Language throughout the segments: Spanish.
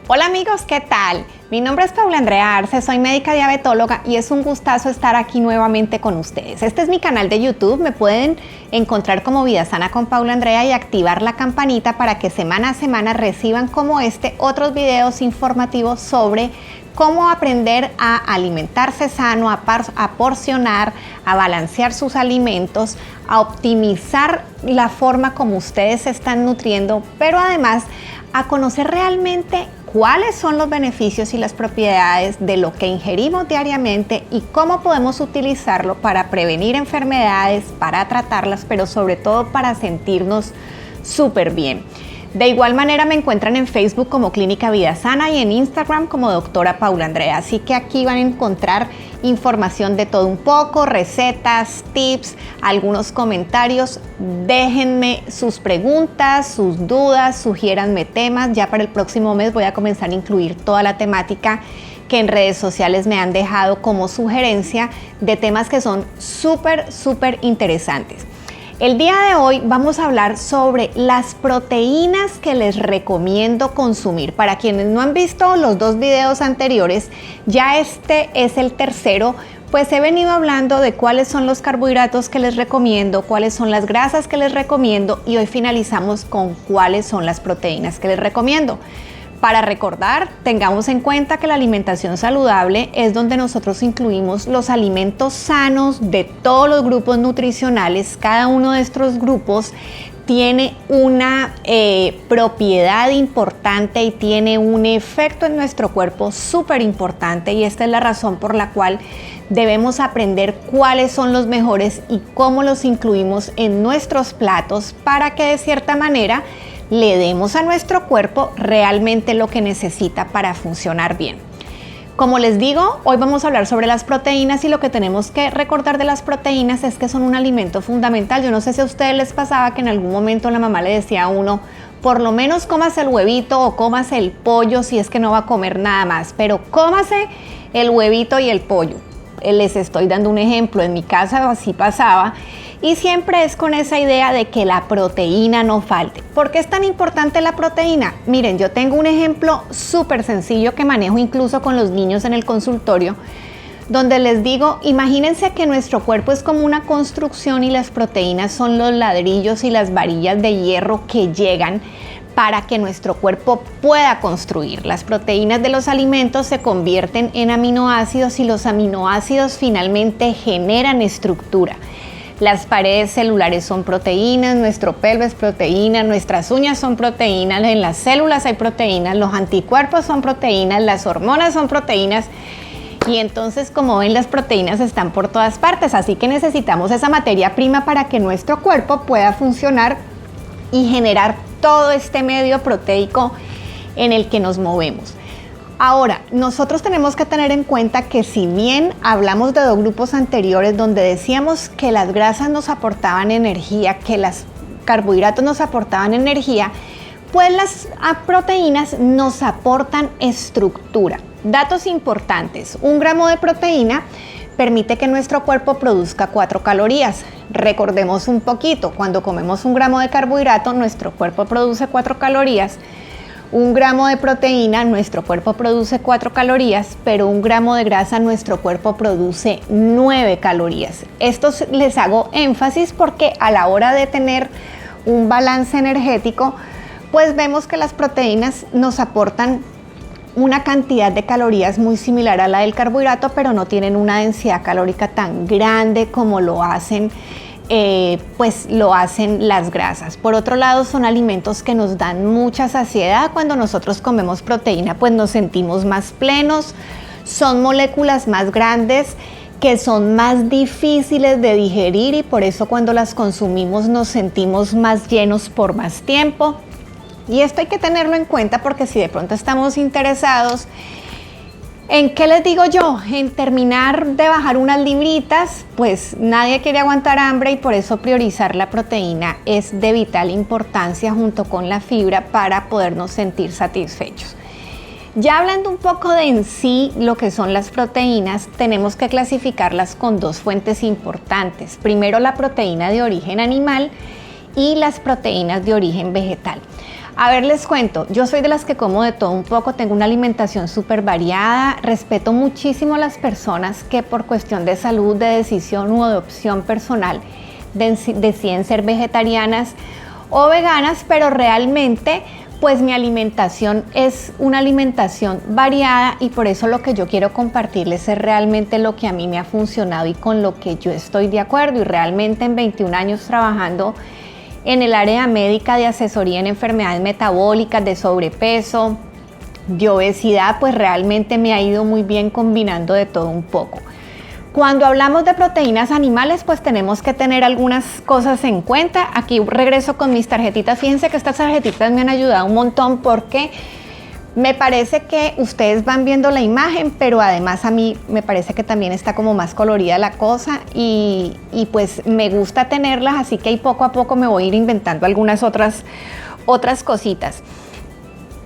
Hola amigos, ¿qué tal? Mi nombre es Paula Andrea Arce, soy médica diabetóloga y es un gustazo estar aquí nuevamente con ustedes. Este es mi canal de YouTube, me pueden encontrar como Vida Sana con Paula Andrea y activar la campanita para que semana a semana reciban como otros videos informativos sobre cómo aprender a alimentarse sano, a porcionar, a balancear sus alimentos, a optimizar la forma como ustedes se están nutriendo, pero además a conocer realmente cuáles son los beneficios y las propiedades de lo que ingerimos diariamente y cómo podemos utilizarlo para prevenir enfermedades, para tratarlas, pero sobre todo para sentirnos súper bien. De igual manera me encuentran en Facebook como Clínica Vida Sana y en Instagram como Doctora Paula Andrea. Así que aquí van a encontrar información de todo un poco, recetas, tips, algunos comentarios. Déjenme sus preguntas, sus dudas, sugiéranme temas. Ya para el próximo mes voy a comenzar a incluir toda la temática que en redes sociales me han dejado como sugerencia de temas que son súper interesantes. El día de hoy vamos a hablar sobre las proteínas que les recomiendo consumir. Para quienes no han visto los dos videos anteriores, ya este es el tercero, pues he venido hablando de cuáles son los carbohidratos que les recomiendo, cuáles son las grasas que les recomiendo y hoy finalizamos con cuáles son las proteínas que les recomiendo. Para recordar, tengamos en cuenta que la alimentación saludable es donde nosotros incluimos los alimentos sanos de todos los grupos nutricionales. Cada uno de estos grupos tiene una propiedad importante y tiene un efecto en nuestro cuerpo súper importante, y esta es la razón por la cual debemos aprender cuáles son los mejores y cómo los incluimos en nuestros platos para que de cierta manera le demos a nuestro cuerpo realmente lo que necesita para funcionar bien. Como les digo, hoy vamos a hablar sobre las proteínas y lo que tenemos que recordar de las proteínas es que son un alimento fundamental. Yo no sé si a ustedes les pasaba que en algún momento la mamá le decía a uno, por lo menos cómase el huevito o cómase el pollo si es que no va a comer nada más, pero cómase el huevito y el pollo. Les estoy dando un ejemplo, en mi casa así pasaba. Y siempre es con esa idea de que la proteína no falte. ¿Por qué es tan importante la proteína? Miren, yo tengo un ejemplo súper sencillo que manejo incluso con los niños en el consultorio, donde les digo, imagínense que nuestro cuerpo es como una construcción y las proteínas son los ladrillos y las varillas de hierro que llegan para que nuestro cuerpo pueda construir. Las proteínas de los alimentos se convierten en aminoácidos y los aminoácidos finalmente generan estructura. Las paredes celulares son proteínas, nuestro pelo es proteína, nuestras uñas son proteínas, en las células hay proteínas, los anticuerpos son proteínas, las hormonas son proteínas. Y entonces, como ven, las proteínas están por todas partes, así que necesitamos esa materia prima para que nuestro cuerpo pueda funcionar y generar todo este medio proteico en el que nos movemos. Ahora, nosotros tenemos que tener en cuenta que si bien hablamos de dos grupos anteriores donde decíamos que las grasas nos aportaban energía, que los carbohidratos nos aportaban energía, pues las proteínas nos aportan estructura. Datos importantes: 1 gramo de proteína permite que nuestro cuerpo produzca 4 calorías. Recordemos un poquito, cuando comemos 1 gramo de carbohidrato, nuestro cuerpo produce 4 calorías. 1 gramo de proteína, nuestro cuerpo produce 4 calorías, pero 1 gramo de grasa, nuestro cuerpo produce 9 calorías. Esto les hago énfasis porque a la hora de tener un balance energético, pues vemos que las proteínas nos aportan una cantidad de calorías muy similar a la del carbohidrato, pero no tienen una densidad calórica tan grande como lo hacen las grasas. Por otro lado, son alimentos que nos dan mucha saciedad. Cuando nosotros comemos proteína, pues nos sentimos más plenos. Son moléculas más grandes que son más difíciles de digerir y por eso cuando las consumimos nos sentimos más llenos por más tiempo. Y esto hay que tenerlo en cuenta porque si de pronto estamos interesados ¿en qué les digo yo? En terminar de bajar unas libritas, pues nadie quiere aguantar hambre y por eso priorizar la proteína es de vital importancia junto con la fibra para podernos sentir satisfechos. Ya hablando un poco de en sí lo que son las proteínas, tenemos que clasificarlas con dos fuentes importantes. Primero, la proteína de origen animal y las proteínas de origen vegetal. A ver, les cuento, yo soy de las que como de todo un poco, tengo una alimentación súper variada, respeto muchísimo a las personas que por cuestión de salud, de decisión o de opción personal deciden ser vegetarianas o veganas, pero realmente pues mi alimentación es una alimentación variada y por eso lo que yo quiero compartirles es realmente lo que a mí me ha funcionado y con lo que yo estoy de acuerdo, y realmente en 21 años trabajando en el área médica de asesoría en enfermedades metabólicas, de sobrepeso, de obesidad, pues realmente me ha ido muy bien combinando de todo un poco. Cuando hablamos de proteínas animales, pues tenemos que tener algunas cosas en cuenta. Aquí regreso con mis tarjetitas. Fíjense que estas tarjetitas me han ayudado un montón porque me parece que ustedes van viendo la imagen, pero además a mí me parece que también está como más colorida la cosa y pues me gusta tenerlas, así que ahí poco a poco me voy a ir inventando algunas otras cositas.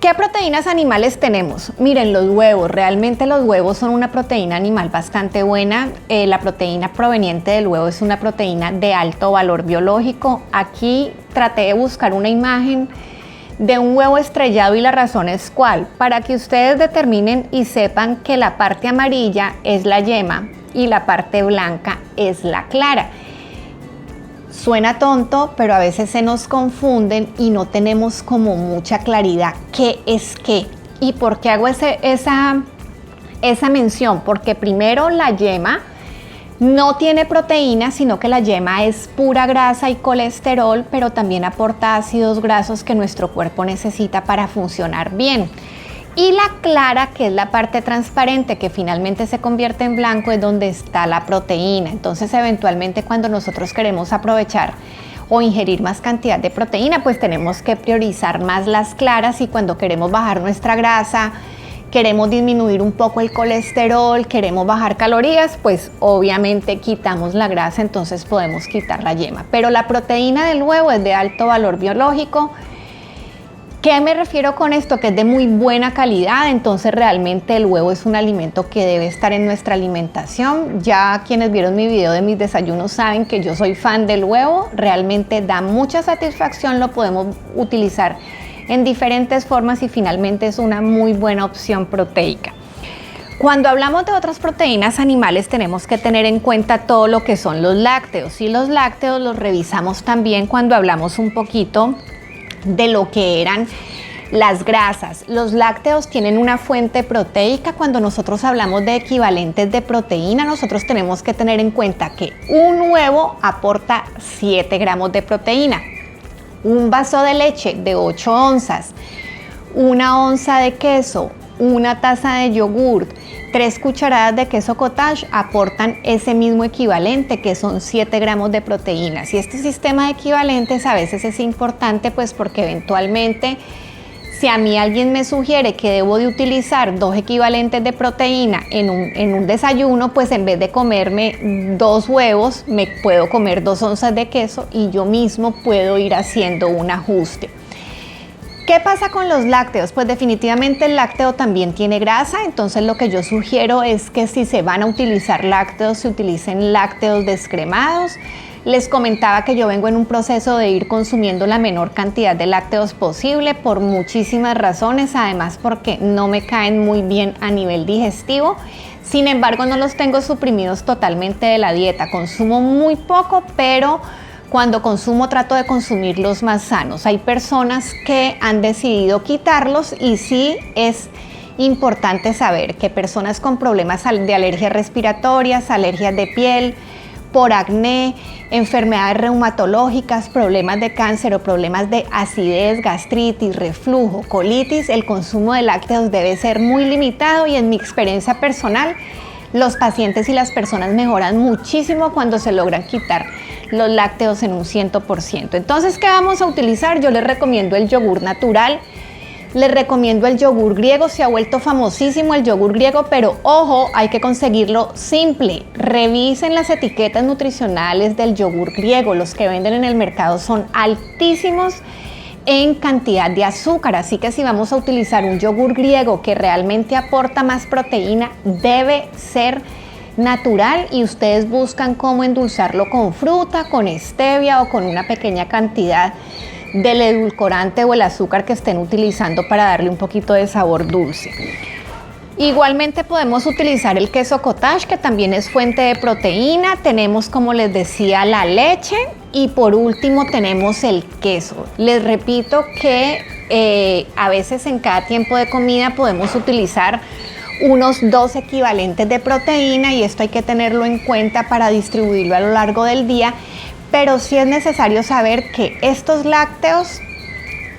¿Qué proteínas animales tenemos? Miren, los huevos. Realmente los huevos son una proteína animal bastante buena. La proteína proveniente del huevo es una proteína de alto valor biológico. Aquí traté de buscar una imagen de un huevo estrellado y la razón es cuál, para que ustedes determinen y sepan que la parte amarilla es la yema y la parte blanca es la clara. Suena tonto, pero a veces se nos confunden y no tenemos como mucha claridad qué es qué. ¿Y por qué hago esa mención? Porque primero la yema no tiene proteína, sino que la yema es pura grasa y colesterol, pero también aporta ácidos grasos que nuestro cuerpo necesita para funcionar bien. Y la clara, que es la parte transparente que finalmente se convierte en blanco, es donde está la proteína. Entonces, eventualmente cuando nosotros queremos aprovechar o ingerir más cantidad de proteína, pues tenemos que priorizar más las claras, y cuando queremos bajar nuestra grasa, queremos disminuir un poco el colesterol, queremos bajar calorías, pues obviamente quitamos la grasa, entonces podemos quitar la yema. Pero la proteína del huevo es de alto valor biológico. ¿Qué me refiero con esto? Que es de muy buena calidad, entonces realmente el huevo es un alimento que debe estar en nuestra alimentación. Ya quienes vieron mi video de mis desayunos saben que yo soy fan del huevo, realmente da mucha satisfacción, lo podemos utilizar en diferentes formas y finalmente es una muy buena opción proteica. Cuando hablamos de otras proteínas animales tenemos que tener en cuenta todo lo que son los lácteos, y los lácteos los revisamos también cuando hablamos un poquito de lo que eran las grasas. Los lácteos tienen una fuente proteica. Cuando nosotros hablamos de equivalentes de proteína, nosotros tenemos que tener en cuenta que un huevo aporta 7 gramos de proteína, un vaso de leche de 8 onzas, una onza de queso, una taza de yogur, 3 cucharadas de queso cottage aportan ese mismo equivalente, que son 7 gramos de proteínas. Y este sistema de equivalentes a veces es importante, pues porque eventualmente si a mí alguien me sugiere que debo de utilizar 2 equivalentes de proteína en un desayuno, pues en vez de comerme 2 huevos, me puedo comer 2 onzas de queso y yo mismo puedo ir haciendo un ajuste. ¿Qué pasa con los lácteos? Pues definitivamente el lácteo también tiene grasa, entonces lo que yo sugiero es que si se van a utilizar lácteos, se utilicen lácteos descremados. Les comentaba que yo vengo en un proceso de ir consumiendo la menor cantidad de lácteos posible por muchísimas razones, además porque no me caen muy bien a nivel digestivo. Sin embargo, no los tengo suprimidos totalmente de la dieta, consumo muy poco, pero cuando consumo trato de consumirlos más sanos. Hay personas que han decidido quitarlos y sí es importante saber que personas con problemas de alergias respiratorias, alergias de piel, por acné, enfermedades reumatológicas, problemas de cáncer o problemas de acidez, gastritis, reflujo, colitis, el consumo de lácteos debe ser muy limitado, y en mi experiencia personal los pacientes y las personas mejoran muchísimo cuando se logran quitar los lácteos en un 100%. Entonces, ¿qué vamos a utilizar? Yo les recomiendo el yogur natural, les recomiendo el yogur griego. Se ha vuelto famosísimo el yogur griego, pero ojo, hay que conseguirlo simple. Revisen las etiquetas nutricionales del yogur griego. Los que venden en el mercado son altísimos en cantidad de azúcar, así que si vamos a utilizar un yogur griego que realmente aporta más proteína, debe ser natural, y ustedes buscan cómo endulzarlo con fruta, con stevia o con una pequeña cantidad del edulcorante o el azúcar que estén utilizando para darle un poquito de sabor dulce. Igualmente podemos utilizar el queso cottage, que también es fuente de proteína. Tenemos, como les decía, la leche y por último tenemos el queso. Les repito que a veces en cada tiempo de comida podemos utilizar unos 2 equivalentes de proteína y esto hay que tenerlo en cuenta para distribuirlo a lo largo del día, pero sí es necesario saber que estos lácteos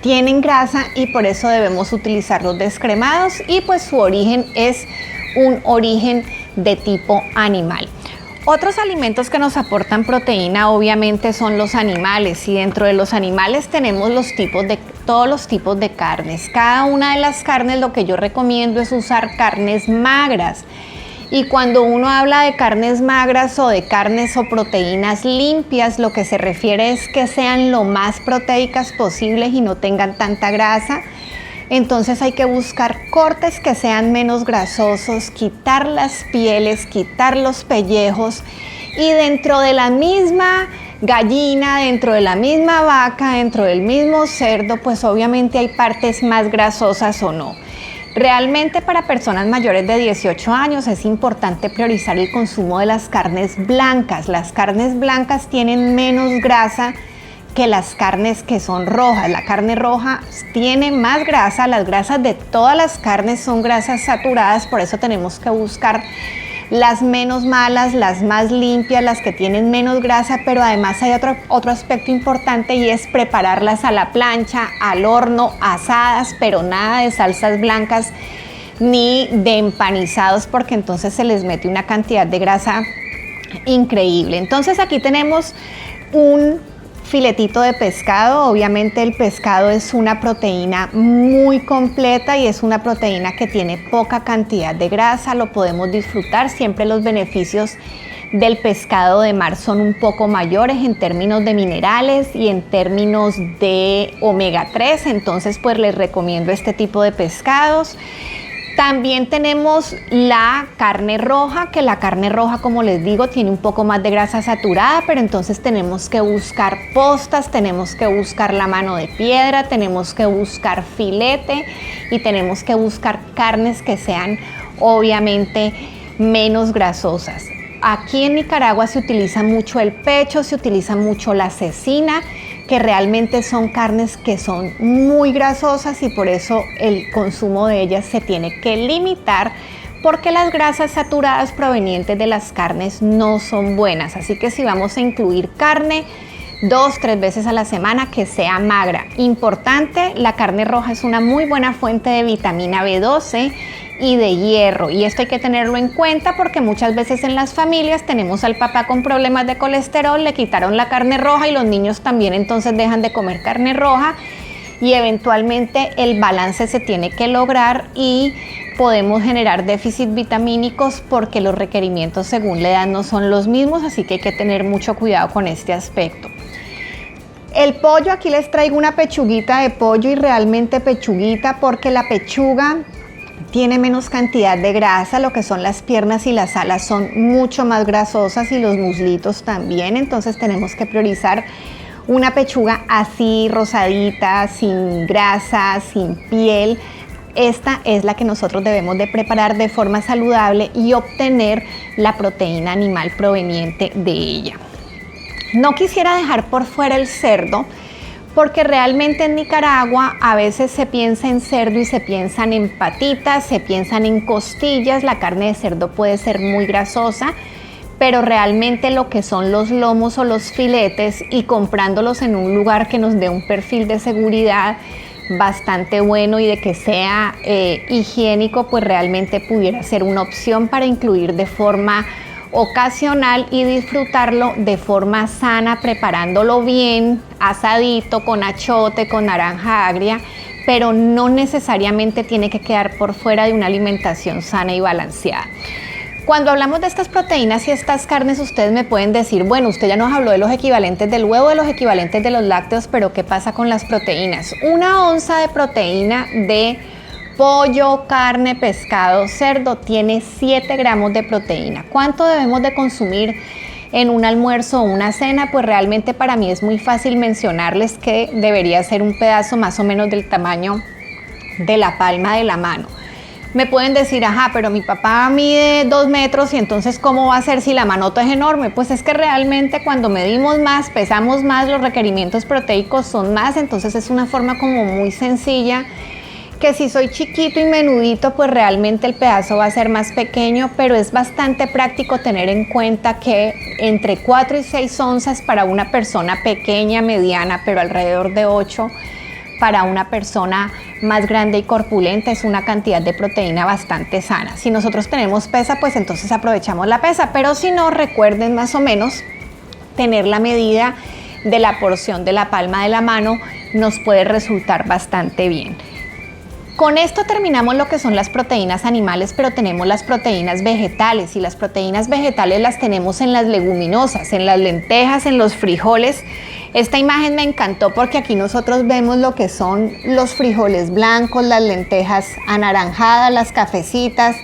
tienen grasa y por eso debemos utilizarlos descremados y pues su origen es un origen de tipo animal. Otros alimentos que nos aportan proteína obviamente son los animales y dentro de los animales tenemos todos los tipos de carnes. Cada una de las carnes lo que yo recomiendo es usar carnes magras. Y cuando uno habla de carnes magras o de carnes o proteínas limpias, lo que se refiere es que sean lo más proteicas posibles y no tengan tanta grasa. Entonces hay que buscar cortes que sean menos grasosos, quitar las pieles, quitar los pellejos y dentro de la misma gallina, dentro de la misma vaca, dentro del mismo cerdo, pues obviamente hay partes más grasosas o no. Realmente para personas mayores de 18 años es importante priorizar el consumo de las carnes blancas. Las carnes blancas tienen menos grasa que las carnes que son rojas. La carne roja tiene más grasa, las grasas de todas las carnes son grasas saturadas, por eso tenemos que buscar las menos malas, las más limpias, las que tienen menos grasa, pero además hay otro aspecto importante y es prepararlas a la plancha, al horno, asadas, pero nada de salsas blancas ni de empanizados porque entonces se les mete una cantidad de grasa increíble. Entonces aquí tenemos un filetito de pescado. Obviamente el pescado es una proteína muy completa y es una proteína que tiene poca cantidad de grasa, lo podemos disfrutar. Siempre los beneficios del pescado de mar son un poco mayores en términos de minerales y en términos de omega 3, entonces pues les recomiendo este tipo de pescados. También tenemos la carne roja, que la carne roja, como les digo, tiene un poco más de grasa saturada, pero entonces tenemos que buscar postas, tenemos que buscar la mano de piedra, tenemos que buscar filete y tenemos que buscar carnes que sean obviamente menos grasosas. Aquí en Nicaragua se utiliza mucho el pecho, se utiliza mucho la cecina, que realmente son carnes que son muy grasosas y por eso el consumo de ellas se tiene que limitar porque las grasas saturadas provenientes de las carnes no son buenas. Así que si vamos a incluir carne 2-3 veces a la semana, que sea magra. Importante, la carne roja es una muy buena fuente de vitamina B12 y de hierro y esto hay que tenerlo en cuenta porque muchas veces en las familias tenemos al papá con problemas de colesterol, le quitaron la carne roja y los niños también entonces dejan de comer carne roja y eventualmente el balance se tiene que lograr y podemos generar déficit vitamínicos porque los requerimientos según la edad no son los mismos, así que hay que tener mucho cuidado con este aspecto. El pollo, aquí les traigo una pechuguita de pollo y realmente pechuguita porque la pechuga tiene menos cantidad de grasa, lo que son las piernas y las alas son mucho más grasosas y los muslitos también, entonces tenemos que priorizar una pechuga así rosadita, sin grasa, sin piel. Esta es la que nosotros debemos de preparar de forma saludable y obtener la proteína animal proveniente de ella. No quisiera dejar por fuera el cerdo, porque realmente en Nicaragua a veces se piensa en cerdo y se piensan en patitas, se piensan en costillas. La carne de cerdo puede ser muy grasosa, pero realmente lo que son los lomos o los filetes y comprándolos en un lugar que nos dé un perfil de seguridad bastante bueno y de que sea higiénico, pues realmente pudiera ser una opción para incluir de forma ocasional y disfrutarlo de forma sana, preparándolo bien, asadito, con achote, con naranja agria, pero no necesariamente tiene que quedar por fuera de una alimentación sana y balanceada. Cuando hablamos de estas proteínas y estas carnes, ustedes me pueden decir, bueno, usted ya nos habló de los equivalentes del huevo, de los equivalentes de los lácteos, pero ¿qué pasa con las proteínas? Una onza de proteína de pollo, carne, pescado, cerdo tiene 7 gramos de proteína. ¿Cuánto debemos de consumir en un almuerzo o una cena, pues realmente para mí es muy fácil mencionarles que debería ser un pedazo más o menos del tamaño de la palma de la mano. Me pueden decir, ajá, pero mi papá mide 2 metros y entonces ¿cómo va a ser si la manota es enorme? Pues es que realmente cuando medimos más, pesamos más, los requerimientos proteicos son más, entonces es una forma como muy sencilla, que si soy chiquito y menudito, pues realmente el pedazo va a ser más pequeño, pero es bastante práctico tener en cuenta que entre 4 y 6 onzas para una persona pequeña, mediana, pero alrededor de 8 para una persona más grande y corpulenta es una cantidad de proteína bastante sana. Si nosotros tenemos pesa, pues entonces aprovechamos la pesa, pero si no, recuerden más o menos tener la medida de la porción de la palma de la mano, nos puede resultar bastante bien. Con esto terminamos lo que son las proteínas animales, pero tenemos las proteínas vegetales, y las proteínas vegetales las tenemos en las leguminosas, en las lentejas, en los frijoles. Esta imagen me encantó porque aquí nosotros vemos lo que son los frijoles blancos, las lentejas anaranjadas, las cafecitas,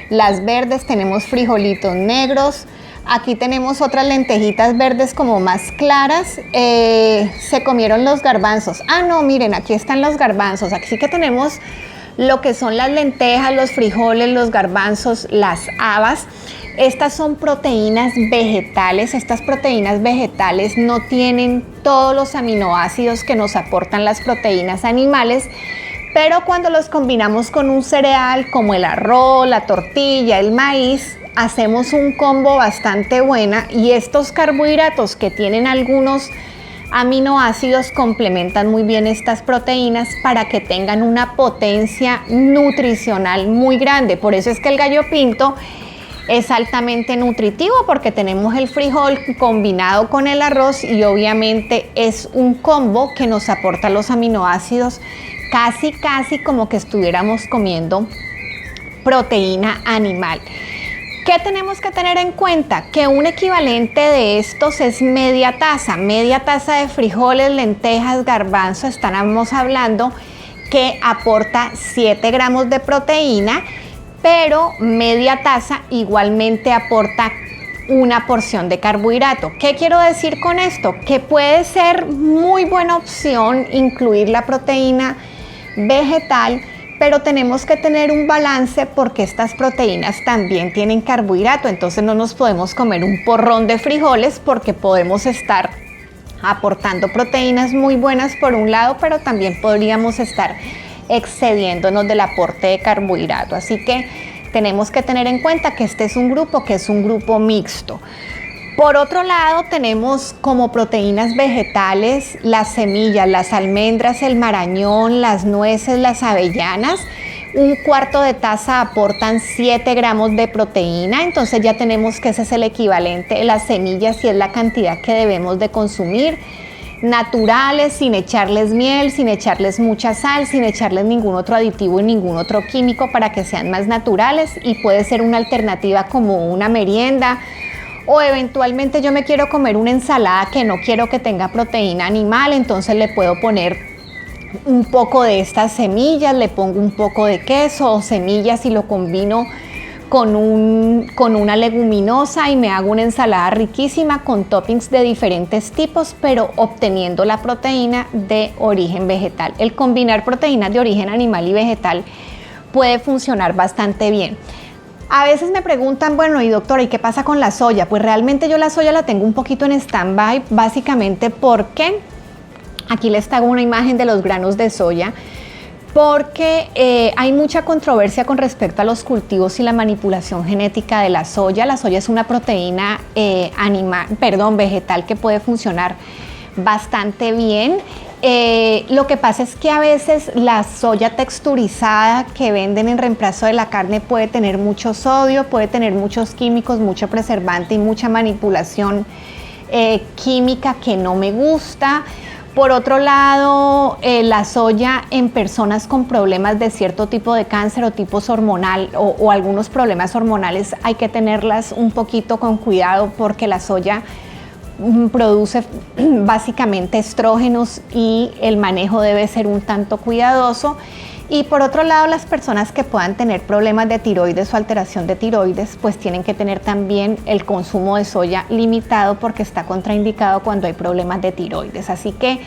las verdes, tenemos frijolitos negros. Aquí tenemos otras lentejitas verdes como más claras. Se comieron los garbanzos. Ah, no, miren, aquí están los garbanzos. Aquí sí que tenemos lo que son las lentejas, los frijoles, los garbanzos, las habas. Estas son proteínas vegetales. Estas proteínas vegetales no tienen todos los aminoácidos que nos aportan las proteínas animales, pero cuando los combinamos con un cereal como el arroz, la tortilla, el maíz, hacemos un combo bastante buena, y estos carbohidratos que tienen algunos aminoácidos complementan muy bien estas proteínas para que tengan una potencia nutricional muy grande. Por eso es que el gallo pinto es altamente nutritivo, porque tenemos el frijol combinado con el arroz y obviamente es un combo que nos aporta los aminoácidos casi como que estuviéramos comiendo proteína animal. ¿Qué tenemos que tener en cuenta? Que un equivalente de estos es media taza de frijoles, lentejas, garbanzo. Estamos hablando que aporta 7 gramos de proteína, pero media taza igualmente aporta una porción de carbohidrato. ¿Qué quiero decir con esto? Que puede ser muy buena opción incluir la proteína vegetal, pero tenemos que tener un balance porque estas proteínas también tienen carbohidrato, entonces no nos podemos comer un porrón de frijoles porque podemos estar aportando proteínas muy buenas por un lado, pero también podríamos estar excediéndonos del aporte de carbohidrato. Así que tenemos que tener en cuenta que este es un grupo mixto. Por otro lado, tenemos como proteínas vegetales las semillas, las almendras, el marañón, las nueces, las avellanas. Un cuarto de taza aportan 7 gramos de proteína, entonces ya tenemos que ese es el equivalente de las semillas y es la cantidad que debemos de consumir. Naturales, sin echarles miel, sin echarles mucha sal, sin echarles ningún otro aditivo y ningún otro químico, para que sean más naturales, y puede ser una alternativa como una merienda. O eventualmente yo me quiero comer una ensalada que no quiero que tenga proteína animal, entonces le puedo poner un poco de estas semillas, le pongo un poco de queso o semillas y lo combino con una leguminosa y me hago una ensalada riquísima con toppings de diferentes tipos, pero obteniendo la proteína de origen vegetal. El combinar proteínas de origen animal y vegetal puede funcionar bastante bien. A veces me preguntan, bueno, y doctora, ¿y qué pasa con la soya? Pues realmente yo la soya la tengo un poquito en stand-by, básicamente porque, aquí les traigo una imagen de los granos de soya, porque hay mucha controversia con respecto a los cultivos y la manipulación genética de la soya. La soya es una proteína vegetal que puede funcionar bastante bien. Lo que pasa es que a veces la soya texturizada que venden en reemplazo de la carne puede tener mucho sodio, puede tener muchos químicos, mucho preservante y mucha manipulación química que no me gusta. Por otro lado, la soya en personas con problemas de cierto tipo de cáncer o tipos hormonal o algunos problemas hormonales hay que tenerlas un poquito con cuidado, porque la soya produce básicamente estrógenos y el manejo debe ser un tanto cuidadoso. Y por otro lado, las personas que puedan tener problemas de tiroides o alteración de tiroides, pues tienen que tener también el consumo de soya limitado porque está contraindicado cuando hay problemas de tiroides. Así que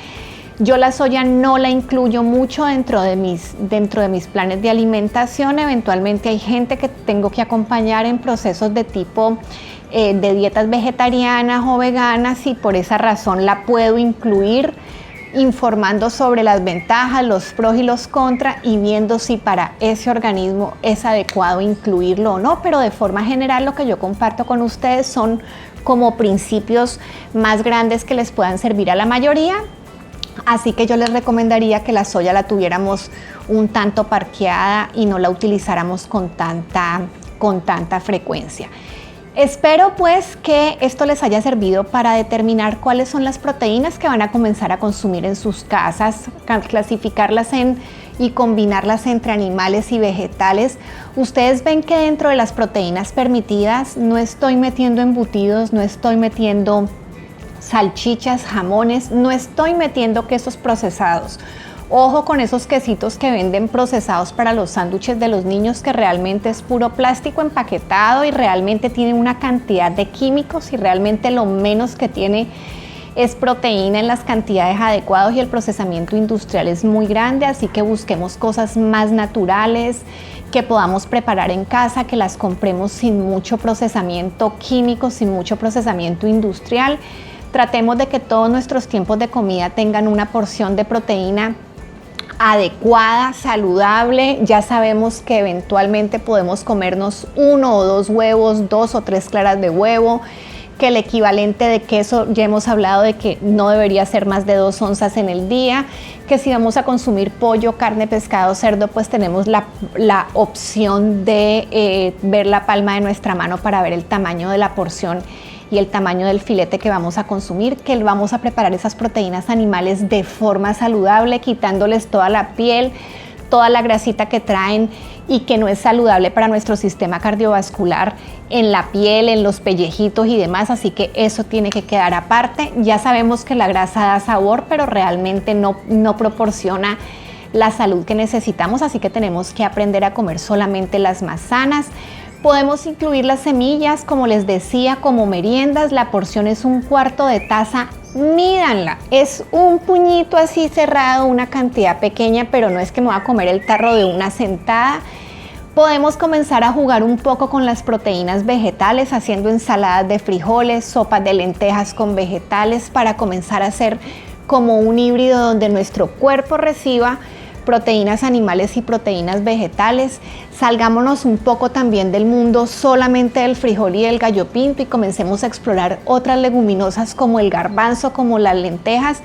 yo la soya no la incluyo mucho dentro de mis planes de alimentación. Eventualmente hay gente que tengo que acompañar en procesos de tipo de dietas vegetarianas o veganas y por esa razón la puedo incluir, informando sobre las ventajas, los pros y los contras y viendo si para ese organismo es adecuado incluirlo o no, pero de forma general lo que yo comparto con ustedes son como principios más grandes que les puedan servir a la mayoría, así que yo les recomendaría que la soya la tuviéramos un tanto parqueada y no la utilizáramos con tanta frecuencia. Espero pues que esto les haya servido para determinar cuáles son las proteínas que van a comenzar a consumir en sus casas, clasificarlas y combinarlas entre animales y vegetales. Ustedes ven que dentro de las proteínas permitidas no estoy metiendo embutidos, no estoy metiendo salchichas, jamones, no estoy metiendo quesos procesados. Ojo con esos quesitos que venden procesados para los sándwiches de los niños, que realmente es puro plástico empaquetado y realmente tiene una cantidad de químicos y realmente lo menos que tiene es proteína en las cantidades adecuadas y el procesamiento industrial es muy grande, así que busquemos cosas más naturales que podamos preparar en casa, que las compremos sin mucho procesamiento químico, sin mucho procesamiento industrial. Tratemos de que todos nuestros tiempos de comida tengan una porción de proteína adecuada, saludable. Ya sabemos que eventualmente podemos comernos 1 o 2 huevos, 2 o 3 claras de huevo, que el equivalente de queso, ya hemos hablado de que no debería ser más de 2 onzas en el día, que si vamos a consumir pollo, carne, pescado, cerdo, pues tenemos la opción de ver la palma de nuestra mano para ver el tamaño de la porción y el tamaño del filete que vamos a consumir, que vamos a preparar esas proteínas animales de forma saludable, quitándoles toda la piel, toda la grasita que traen y que no es saludable para nuestro sistema cardiovascular en la piel, en los pellejitos y demás, así que eso tiene que quedar aparte. Ya sabemos que la grasa da sabor, pero realmente no proporciona la salud que necesitamos, así que tenemos que aprender a comer solamente las más sanas. Podemos incluir las semillas, como les decía, como meriendas. La porción es 1/4 de taza. Mídanla, es un puñito así cerrado, una cantidad pequeña, pero no es que me voy a comer el tarro de una sentada. Podemos comenzar a jugar un poco con las proteínas vegetales, haciendo ensaladas de frijoles, sopas de lentejas con vegetales, para comenzar a hacer como un híbrido donde nuestro cuerpo reciba proteínas animales y proteínas vegetales. Salgámonos un poco también del mundo solamente del frijol y del gallo pinto y comencemos a explorar otras leguminosas como el garbanzo, como las lentejas.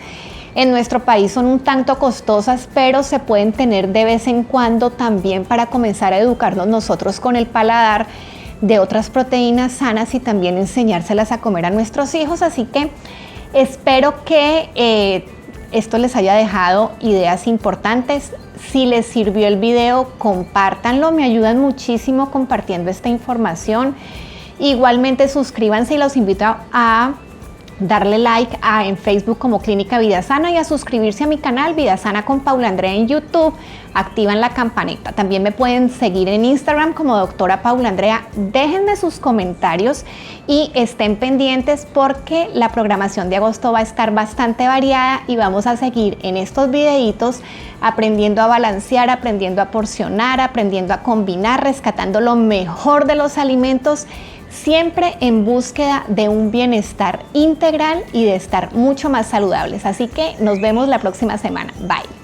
En nuestro país son un tanto costosas, pero se pueden tener de vez en cuando también para comenzar a educarnos nosotros con el paladar de otras proteínas sanas y también enseñárselas a comer a nuestros hijos. Así que espero que esto les haya dejado ideas importantes. Si les sirvió el video, compártanlo, me ayudan muchísimo compartiendo esta información. Igualmente suscríbanse y los invito a darle like en Facebook como Clínica Vida Sana y a suscribirse a mi canal Vida Sana con Paula Andrea en YouTube. Activan la campanita. También me pueden seguir en Instagram como Doctora Paula Andrea. Déjenme sus comentarios y estén pendientes porque la programación de agosto va a estar bastante variada y vamos a seguir en estos videitos aprendiendo a balancear, aprendiendo a porcionar, aprendiendo a combinar, rescatando lo mejor de los alimentos, siempre en búsqueda de un bienestar integral y de estar mucho más saludables. Así que nos vemos la próxima semana. Bye.